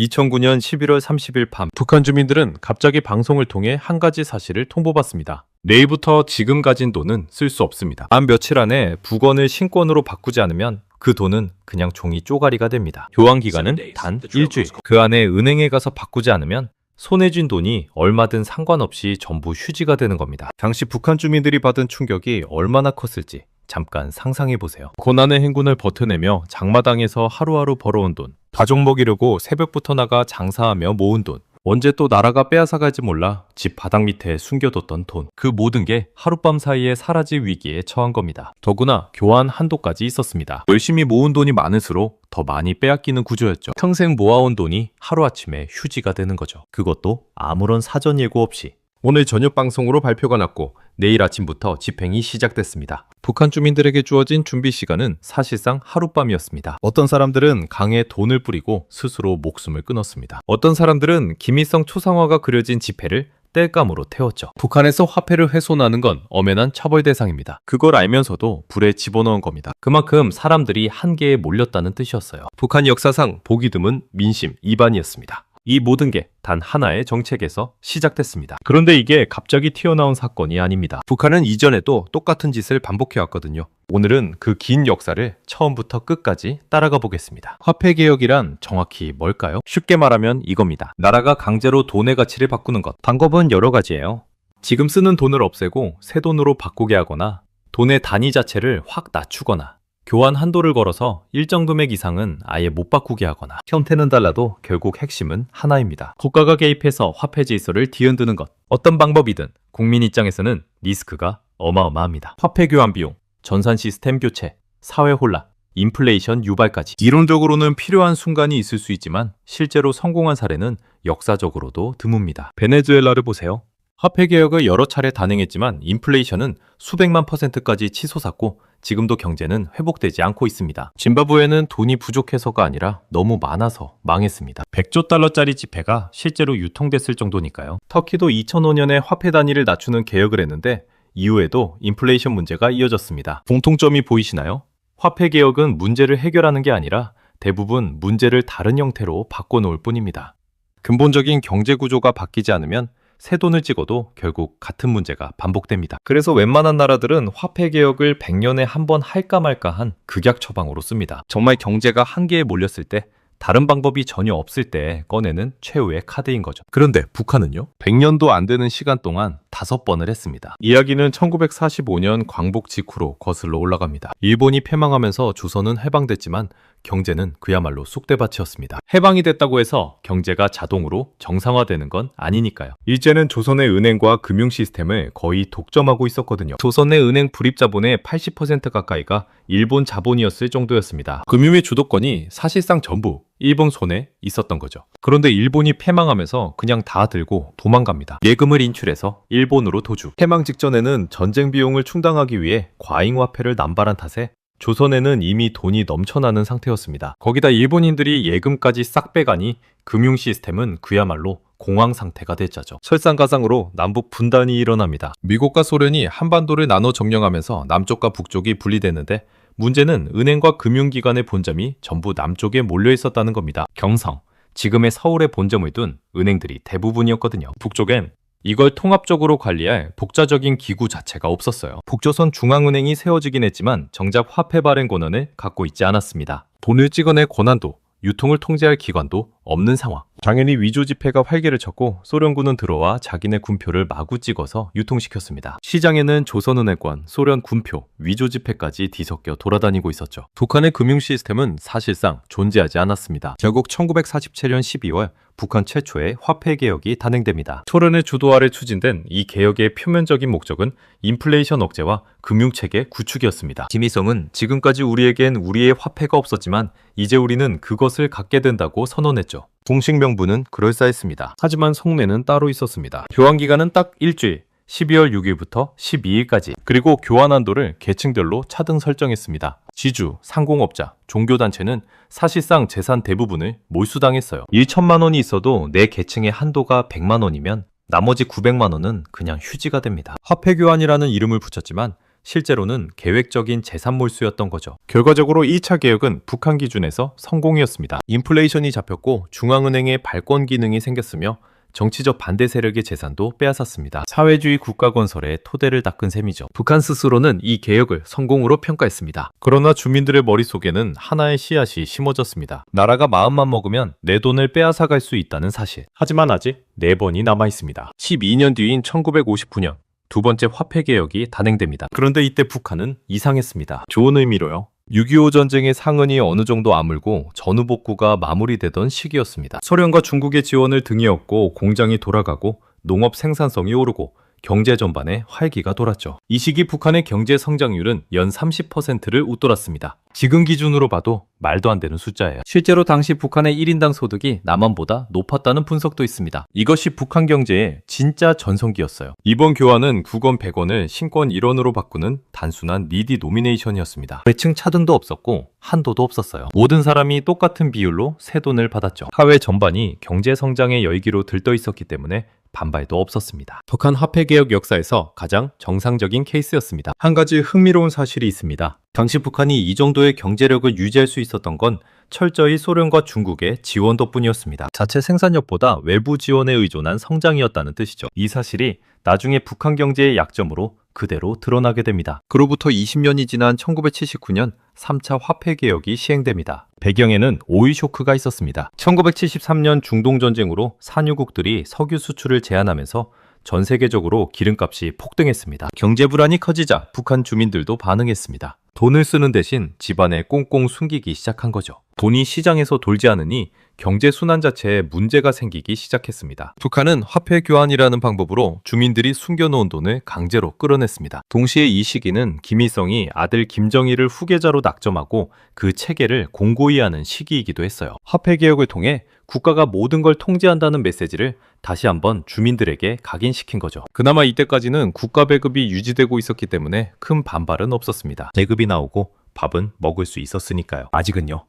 2009년 11월 30일 밤 북한 주민들은 갑자기 방송을 통해 한 가지 사실을 통보받습니다. 내일부터 지금 가진 돈은 쓸 수 없습니다. 단 며칠 안에 북원을 신권으로 바꾸지 않으면 그 돈은 그냥 종이 쪼가리가 됩니다. 교환 기간은 단 일주일. 그 안에 은행에 가서 바꾸지 않으면 손에 쥔 돈이 얼마든 상관없이 전부 휴지가 되는 겁니다. 당시 북한 주민들이 받은 충격이 얼마나 컸을지 잠깐 상상해보세요. 고난의 행군을 버텨내며 장마당에서 하루하루 벌어온 돈, 가족 먹이려고 새벽부터 나가 장사하며 모은 돈, 언제 또 나라가 빼앗아갈지 몰라 집 바닥 밑에 숨겨뒀던 돈, 그 모든 게 하룻밤 사이에 사라질 위기에 처한 겁니다. 더구나 교환 한도까지 있었습니다. 열심히 모은 돈이 많을수록 더 많이 빼앗기는 구조였죠. 평생 모아온 돈이 하루아침에 휴지가 되는 거죠. 그것도 아무런 사전 예고 없이. 오늘 저녁 방송으로 발표가 났고 내일 아침부터 집행이 시작됐습니다. 북한 주민들에게 주어진 준비 시간은 사실상 하룻밤이었습니다. 어떤 사람들은 강에 돈을 뿌리고 스스로 목숨을 끊었습니다. 어떤 사람들은 김일성 초상화가 그려진 지폐를 땔감으로 태웠죠. 북한에서 화폐를 훼손하는 건 엄연한 처벌 대상입니다. 그걸 알면서도 불에 집어넣은 겁니다. 그만큼 사람들이 한계에 몰렸다는 뜻이었어요. 북한 역사상 보기 드문 민심 위반이었습니다. 이 모든 게 단 하나의 정책에서 시작됐습니다. 그런데 이게 갑자기 튀어나온 사건이 아닙니다. 북한은 이전에도 똑같은 짓을 반복해왔거든요. 오늘은 그 긴 역사를 처음부터 끝까지 따라가 보겠습니다. 화폐개혁이란 정확히 뭘까요? 쉽게 말하면 이겁니다. 나라가 강제로 돈의 가치를 바꾸는 것. 방법은 여러 가지예요. 지금 쓰는 돈을 없애고 새 돈으로 바꾸게 하거나 돈의 단위 자체를 확 낮추거나 교환 한도를 걸어서 일정 금액 이상은 아예 못 바꾸게 하거나 형태는 달라도 결국 핵심은 하나입니다. 국가가 개입해서 화폐 질서를 뒤흔드는 것. 어떤 방법이든 국민 입장에서는 리스크가 어마어마합니다. 화폐 교환 비용, 전산 시스템 교체, 사회 혼란, 인플레이션 유발까지. 이론적으로는 필요한 순간이 있을 수 있지만 실제로 성공한 사례는 역사적으로도 드뭅니다. 베네수엘라를 보세요. 화폐 개혁을 여러 차례 단행했지만 인플레이션은 수백만 %까지 치솟았고 지금도 경제는 회복되지 않고 있습니다. 짐바브웨는 돈이 부족해서가 아니라 너무 많아서 망했습니다. 100조 달러짜리 지폐가 실제로 유통됐을 정도니까요. 터키도 2005년에 화폐 단위를 낮추는 개혁을 했는데 이후에도 인플레이션 문제가 이어졌습니다. 공통점이 보이시나요? 화폐 개혁은 문제를 해결하는 게 아니라 대부분 문제를 다른 형태로 바꿔놓을 뿐입니다. 근본적인 경제 구조가 바뀌지 않으면 새 돈을 찍어도 결국 같은 문제가 반복됩니다. 그래서 웬만한 나라들은 화폐 개혁을 100년에 한 번 할까 말까 한 극약 처방으로 씁니다. 정말 경제가 한계에 몰렸을 때, 다른 방법이 전혀 없을 때 꺼내는 최후의 카드인 거죠. 그런데 북한은요? 100년도 안 되는 시간 동안 5번을 했습니다. 이야기는 1945년 광복 직후로 거슬러 올라갑니다. 일본이 패망하면서 조선은 해방됐지만 경제는 그야말로 쑥대밭이었습니다. 해방이 됐다고 해서 경제가 자동으로 정상화되는 건 아니니까요. 일제는 조선의 은행과 금융 시스템을 거의 독점하고 있었거든요. 조선의 은행 불입 자본의 80% 가까이가 일본 자본이었을 정도였습니다. 금융의 주도권이 사실상 전부 일본 손에 있었던 거죠. 그런데 일본이 패망하면서 그냥 다 들고 도망갑니다. 예금을 인출해서 일본으로 도주. 패망 직전에는 전쟁 비용을 충당하기 위해 과잉화폐를 남발한 탓에 조선에는 이미 돈이 넘쳐나는 상태였습니다. 거기다 일본인들이 예금까지 싹 빼가니 금융 시스템은 그야말로 공황 상태가 됐자죠. 설상가상으로 남북 분단이 일어납니다. 미국과 소련이 한반도를 나눠 점령하면서 남쪽과 북쪽이 분리됐는데 문제는 은행과 금융기관의 본점이 전부 남쪽에 몰려 있었다는 겁니다. 경성, 지금의 서울에 본점을 둔 은행들이 대부분이었거든요. 북쪽엔 이걸 통합적으로 관리할 독자적인 기구 자체가 없었어요. 북조선 중앙은행이 세워지긴 했지만 정작 화폐 발행 권한을 갖고 있지 않았습니다. 돈을 찍어낼 권한도 유통을 통제할 기관도 없는 상황. 당연히 위조 지폐가 활개를 쳤고 소련군은 들어와 자기네 군표를 마구 찍어서 유통시켰습니다. 시장에는 조선은행권, 소련 군표, 위조 지폐까지 뒤섞여 돌아다니고 있었죠. 북한의 금융 시스템은 사실상 존재하지 않았습니다. 결국 1947년 12월 북한 최초의 화폐 개혁이 단행됩니다. 소련의 주도 아래 추진된 이 개혁의 표면적인 목적은 인플레이션 억제와 금융체계 구축이었습니다. 김일성은 지금까지 우리에겐 우리의 화폐가 없었지만 이제 우리는 그것을 갖게 된다고 선언했죠. 공식 명분은 그럴싸했습니다. 하지만 속내는 따로 있었습니다. 교환 기간은 딱 일주일, 12월 6일부터 12일까지. 그리고 교환 한도를 계층별로 차등 설정했습니다. 지주, 상공업자, 종교단체는 사실상 재산 대부분을 몰수당했어요. 1천만 원이 있어도 내 계층의 한도가 100만 원이면 나머지 900만 원은 그냥 휴지가 됩니다. 화폐 교환이라는 이름을 붙였지만 실제로는 계획적인 재산 몰수였던 거죠. 결과적으로 2차 개혁은 북한 기준에서 성공이었습니다. 인플레이션이 잡혔고 중앙은행의 발권 기능이 생겼으며 정치적 반대 세력의 재산도 빼앗았습니다. 사회주의 국가 건설에 토대를 닦은 셈이죠. 북한 스스로는 이 개혁을 성공으로 평가했습니다. 그러나 주민들의 머릿속에는 하나의 씨앗이 심어졌습니다. 나라가 마음만 먹으면 내 돈을 빼앗아갈 수 있다는 사실. 하지만 아직 4번이 남아있습니다. 12년 뒤인 1959년 두 번째 화폐 개혁이 단행됩니다. 그런데 이때 북한은 이상했습니다. 좋은 의미로요. 6.25 전쟁의 상흔이 어느 정도 아물고 전후복구가 마무리되던 시기였습니다. 소련과 중국의 지원을 등에 업고 공장이 돌아가고 농업 생산성이 오르고 경제 전반에 활기가 돌았죠. 이 시기 북한의 경제 성장률은 연 30%를 웃돌았습니다. 지금 기준으로 봐도 말도 안 되는 숫자예요. 실제로 당시 북한의 1인당 소득이 남한보다 높았다는 분석도 있습니다. 이것이 북한 경제의 진짜 전성기였어요. 이번 교환은 국원 100원을 신권 1원으로 바꾸는 단순한 니디 노미네이션이었습니다. 계층 차등도 없었고 한도도 없었어요. 모든 사람이 똑같은 비율로 새 돈을 받았죠. 사회 전반이 경제 성장의 열기로 들떠 있었기 때문에 반발도 없었습니다. 북한 화폐개혁 역사에서 가장 정상적인 케이스였습니다. 한 가지 흥미로운 사실이 있습니다. 당시 북한이 이 정도의 경제력을 유지할 수 있었던 건 철저히 소련과 중국의 지원 덕분이었습니다. 자체 생산력보다 외부 지원에 의존한 성장이었다는 뜻이죠. 이 사실이 나중에 북한 경제의 약점으로 그대로 드러나게 됩니다. 그로부터 20년이 지난 1979년 3차 화폐개혁이 시행됩니다. 배경에는 오일 쇼크가 있었습니다. 1973년 중동전쟁으로 산유국들이 석유 수출을 제한하면서 전 세계적으로 기름값이 폭등했습니다. 경제 불안이 커지자 북한 주민들도 반응했습니다. 돈을 쓰는 대신 집안에 꽁꽁 숨기기 시작한 거죠. 돈이 시장에서 돌지 않으니 경제 순환 자체에 문제가 생기기 시작했습니다. 북한은 화폐 교환이라는 방법으로 주민들이 숨겨놓은 돈을 강제로 끌어냈습니다. 동시에 이 시기는 김일성이 아들 김정일을 후계자로 낙점하고 그 체계를 공고히 하는 시기이기도 했어요. 화폐 개혁을 통해 국가가 모든 걸 통제한다는 메시지를 다시 한번 주민들에게 각인시킨 거죠. 그나마 이때까지는 국가 배급이 유지되고 있었기 때문에 큰 반발은 없었습니다. 배급이 나오고 밥은 먹을 수 있었으니까요. 아직은요.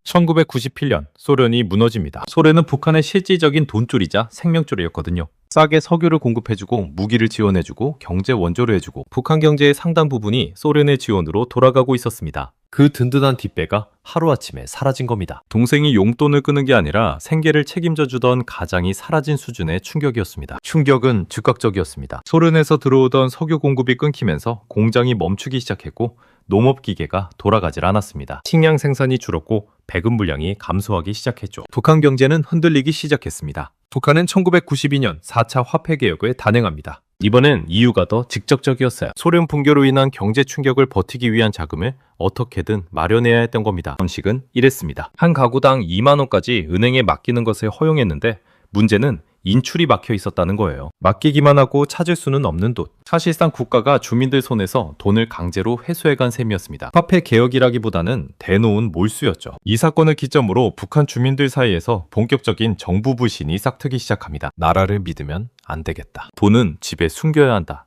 1997년 소련이 무너집니다. 소련은 북한의 실질적인 돈줄이자 생명줄이었거든요. 싸게 석유를 공급해주고 무기를 지원해주고 경제 원조를 해주고 북한 경제의 상당 부분이 소련의 지원으로 돌아가고 있었습니다. 그 든든한 뒷배가 하루아침에 사라진 겁니다. 동생이 용돈을 끄는 게 아니라 생계를 책임져 주던 가장이 사라진 수준의 충격이었습니다. 충격은 즉각적이었습니다. 소련에서 들어오던 석유 공급이 끊기면서 공장이 멈추기 시작했고 농업기계가 돌아가질 않았습니다. 식량 생산이 줄었고 배급 물량이 감소하기 시작했죠. 북한 경제는 흔들리기 시작했습니다. 북한은 1992년 4차 화폐개혁을 단행합니다. 이번엔 이유가 더 직접적이었어요. 소련 붕괴로 인한 경제 충격을 버티기 위한 자금을 어떻게든 마련해야 했던 겁니다. 원칙은 이랬습니다. 한 가구당 2만 원까지 은행에 맡기는 것을 허용했는데 문제는 인출이 막혀 있었다는 거예요. 맡기기만 하고 찾을 수는 없는 돈. 사실상 국가가 주민들 손에서 돈을 강제로 회수해간 셈이었습니다. 화폐 개혁이라기보다는 대놓은 몰수였죠. 이 사건을 기점으로 북한 주민들 사이에서 본격적인 정부 불신이 싹트기 시작합니다. 나라를 믿으면 안 되겠다. 돈은 집에 숨겨야 한다.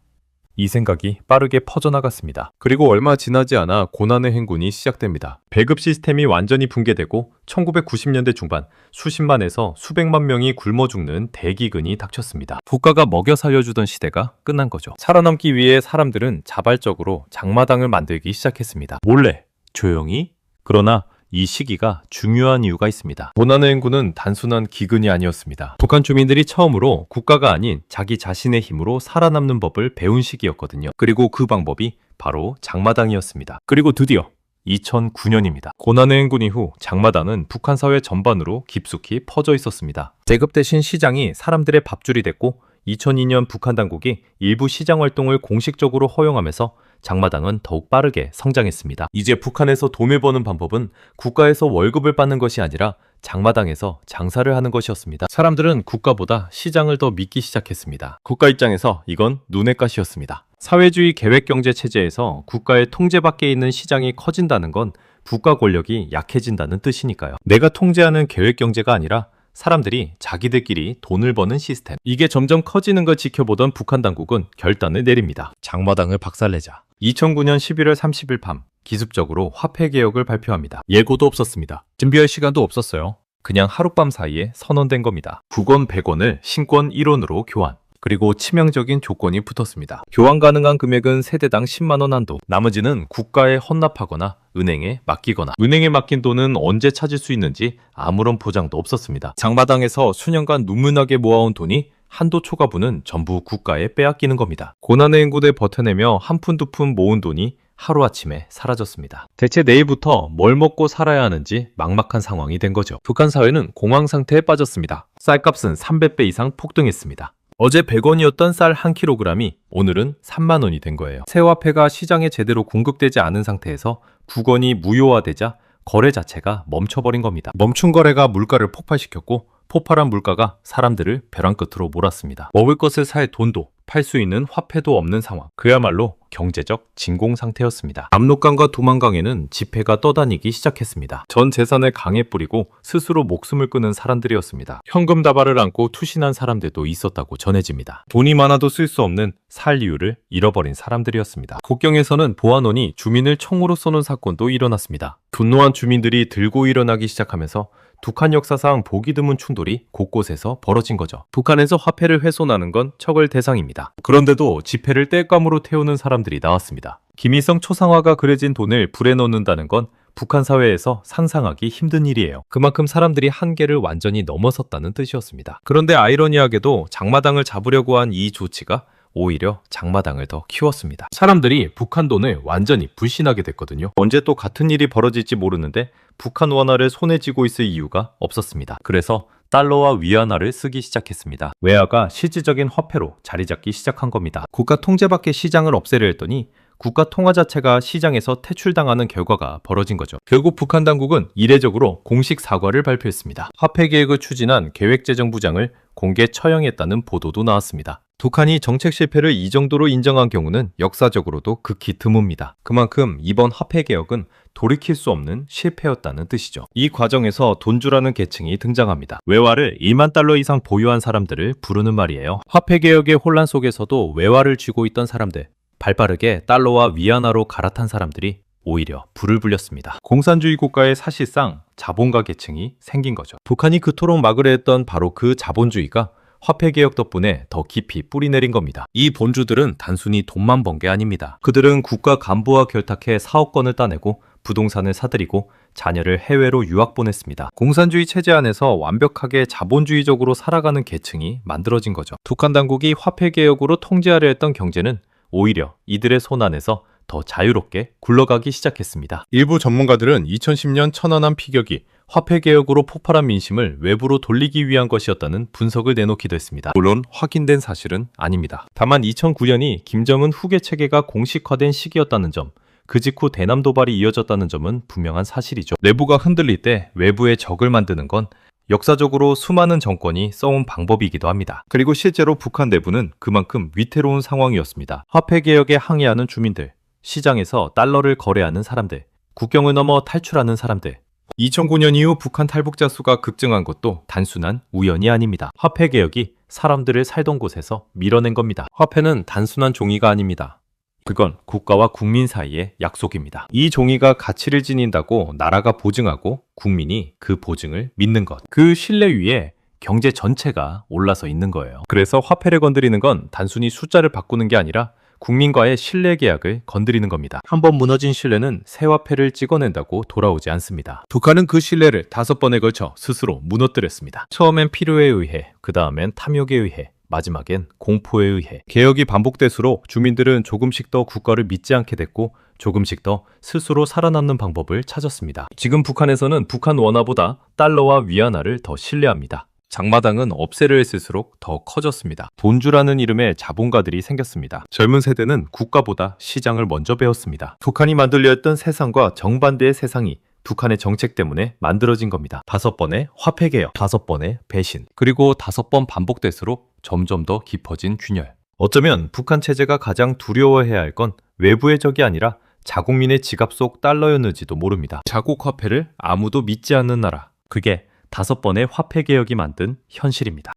이 생각이 빠르게 퍼져나갔습니다. 그리고 얼마 지나지 않아 고난의 행군이 시작됩니다. 배급 시스템이 완전히 붕괴되고 1990년대 중반 수십만에서 수백만 명이 굶어 죽는 대기근이 닥쳤습니다. 국가가 먹여 살려주던 시대가 끝난 거죠. 살아남기 위해 사람들은 자발적으로 장마당을 만들기 시작했습니다. 몰래, 조용히. 그러나 이 시기가 중요한 이유가 있습니다. 고난의 행군은 단순한 기근이 아니었습니다. 북한 주민들이 처음으로 국가가 아닌 자기 자신의 힘으로 살아남는 법을 배운 시기였거든요. 그리고 그 방법이 바로 장마당이었습니다. 그리고 드디어 2009년입니다. 고난의 행군 이후 장마당은 북한 사회 전반으로 깊숙이 퍼져 있었습니다. 배급 대신 시장이 사람들의 밥줄이 됐고 2002년 북한 당국이 일부 시장 활동을 공식적으로 허용하면서 장마당은 더욱 빠르게 성장했습니다. 이제 북한에서 돈을 버는 방법은 국가에서 월급을 받는 것이 아니라 장마당에서 장사를 하는 것이었습니다. 사람들은 국가보다 시장을 더 믿기 시작했습니다. 국가 입장에서 이건 눈의 가시였습니다. 사회주의 계획경제 체제에서 국가의 통제 밖에 있는 시장이 커진다는 건 국가 권력이 약해진다는 뜻이니까요. 내가 통제하는 계획경제가 아니라 사람들이 자기들끼리 돈을 버는 시스템. 이게 점점 커지는 걸 지켜보던 북한 당국은 결단을 내립니다. 장마당을 박살내자. 2009년 11월 30일 밤 기습적으로 화폐 개혁을 발표합니다. 예고도 없었습니다. 준비할 시간도 없었어요. 그냥 하룻밤 사이에 선언된 겁니다. 국원 100원을 신권 1원으로 교환. 그리고 치명적인 조건이 붙었습니다. 교환 가능한 금액은 세대당 10만 원 한도, 나머지는 국가에 헌납하거나 은행에 맡기거나, 은행에 맡긴 돈은 언제 찾을 수 있는지 아무런 보장도 없었습니다. 장마당에서 수년간 누문하게 모아온 돈이 한도 초과분은 전부 국가에 빼앗기는 겁니다. 고난의 인고대 버텨내며 한 푼 두 푼 모은 돈이 하루아침에 사라졌습니다. 대체 내일부터 뭘 먹고 살아야 하는지 막막한 상황이 된 거죠. 북한 사회는 공황 상태에 빠졌습니다. 쌀값은 300배 이상 폭등했습니다. 어제 100원이었던 쌀 1kg이 오늘은 3만 원이 된 거예요. 새 화폐가 시장에 제대로 공급되지 않은 상태에서 국원이 무효화되자 거래 자체가 멈춰버린 겁니다. 멈춘 거래가 물가를 폭발시켰고, 폭발한 물가가 사람들을 벼랑 끝으로 몰았습니다. 먹을 것을 살 돈도 팔 수 있는 화폐도 없는 상황. 그야말로 경제적 진공 상태였습니다. 압록강과 두만강에는 지폐가 떠다니기 시작했습니다. 전 재산을 강에 뿌리고 스스로 목숨을 끊은 사람들이었습니다. 현금 다발을 안고 투신한 사람들도 있었다고 전해집니다. 돈이 많아도 쓸 수 없는 살 이유를 잃어버린 사람들이었습니다. 국경에서는 보안원이 주민을 총으로 쏘는 사건도 일어났습니다. 분노한 주민들이 들고 일어나기 시작하면서 북한 역사상 보기 드문 충돌이 곳곳에서 벌어진 거죠. 북한에서 화폐를 훼손하는 건 처벌 대상입니다. 그런데도 지폐를 땔감으로 태우는 사람들이 나왔습니다. 김일성 초상화가 그려진 돈을 불에 넣는다는 건 북한 사회에서 상상하기 힘든 일이에요. 그만큼 사람들이 한계를 완전히 넘어섰다는 뜻이었습니다. 그런데 아이러니하게도 장마당을 잡으려고 한 이 조치가 오히려 장마당을 더 키웠습니다. 사람들이 북한 돈을 완전히 불신하게 됐거든요. 언제 또 같은 일이 벌어질지 모르는데 북한 원화를 손에 쥐고 있을 이유가 없었습니다. 그래서 달러와 위안화를 쓰기 시작했습니다. 외화가 실질적인 화폐로 자리 잡기 시작한 겁니다. 국가 통제 밖의 시장을 없애려 했더니 국가 통화 자체가 시장에서 퇴출당하는 결과가 벌어진 거죠. 결국 북한 당국은 이례적으로 공식 사과를 발표했습니다. 화폐 계획을 추진한 계획재정부장을 공개 처형했다는 보도도 나왔습니다. 북한이 정책 실패를 이 정도로 인정한 경우는 역사적으로도 극히 드뭅니다. 그만큼 이번 화폐 개혁은 돌이킬 수 없는 실패였다는 뜻이죠. 이 과정에서 돈주라는 계층이 등장합니다. 외화를 1만 달러 이상 보유한 사람들을 부르는 말이에요. 화폐 개혁의 혼란 속에서도 외화를 쥐고 있던 사람들, 발빠르게 달러와 위안화로 갈아탄 사람들이 오히려 불을 불렸습니다. 공산주의 국가에 사실상 자본가 계층이 생긴 거죠. 북한이 그토록 막으려 했던 바로 그 자본주의가 화폐 개혁 덕분에 더 깊이 뿌리내린 겁니다. 이 본주들은 단순히 돈만 번 게 아닙니다. 그들은 국가 간부와 결탁해 사업권을 따내고 부동산을 사들이고 자녀를 해외로 유학 보냈습니다. 공산주의 체제 안에서 완벽하게 자본주의적으로 살아가는 계층이 만들어진 거죠. 북한 당국이 화폐 개혁으로 통제하려 했던 경제는 오히려 이들의 손 안에서 더 자유롭게 굴러가기 시작했습니다. 일부 전문가들은 2010년 천안함 피격이 화폐 개혁으로 폭발한 민심을 외부로 돌리기 위한 것이었다는 분석을 내놓기도 했습니다. 물론 확인된 사실은 아닙니다. 다만 2009년이 김정은 후계 체계가 공식화된 시기였다는 점, 그 직후 대남 도발이 이어졌다는 점은 분명한 사실이죠. 내부가 흔들릴 때 외부의 적을 만드는 건 역사적으로 수많은 정권이 써온 방법이기도 합니다. 그리고 실제로 북한 내부는 그만큼 위태로운 상황이었습니다. 화폐 개혁에 항의하는 주민들, 시장에서 달러를 거래하는 사람들, 국경을 넘어 탈출하는 사람들. 2009년 이후 북한 탈북자 수가 급증한 것도 단순한 우연이 아닙니다. 화폐 개혁이 사람들을 살던 곳에서 밀어낸 겁니다. 화폐는 단순한 종이가 아닙니다. 그건 국가와 국민 사이의 약속입니다. 이 종이가 가치를 지닌다고 나라가 보증하고 국민이 그 보증을 믿는 것. 그 신뢰 위에 경제 전체가 올라서 있는 거예요. 그래서 화폐를 건드리는 건 단순히 숫자를 바꾸는 게 아니라 국민과의 신뢰 계약을 건드리는 겁니다. 한번 무너진 신뢰는 새 화폐를 찍어낸다고 돌아오지 않습니다. 북한은 그 신뢰를 5번에 걸쳐 스스로 무너뜨렸습니다. 처음엔 필요에 의해, 그 다음엔 탐욕에 의해, 마지막엔 공포에 의해. 개혁이 반복될수록 주민들은 조금씩 더 국가를 믿지 않게 됐고 조금씩 더 스스로 살아남는 방법을 찾았습니다. 지금 북한에서는 북한 원화보다 달러와 위안화를 더 신뢰합니다. 장마당은 없애려 했을수록 더 커졌습니다. 돈주라는 이름의 자본가들이 생겼습니다. 젊은 세대는 국가보다 시장을 먼저 배웠습니다. 북한이 만들려 했던 세상과 정반대의 세상이 북한의 정책 때문에 만들어진 겁니다. 5번의 화폐 개혁, 5번의 배신, 그리고 5번 반복될수록 점점 더 깊어진 균열. 어쩌면 북한 체제가 가장 두려워해야 할 건 외부의 적이 아니라 자국민의 지갑 속 달러였는지도 모릅니다. 자국 화폐를 아무도 믿지 않는 나라. 그게 5번의 화폐 개혁이 만든 현실입니다.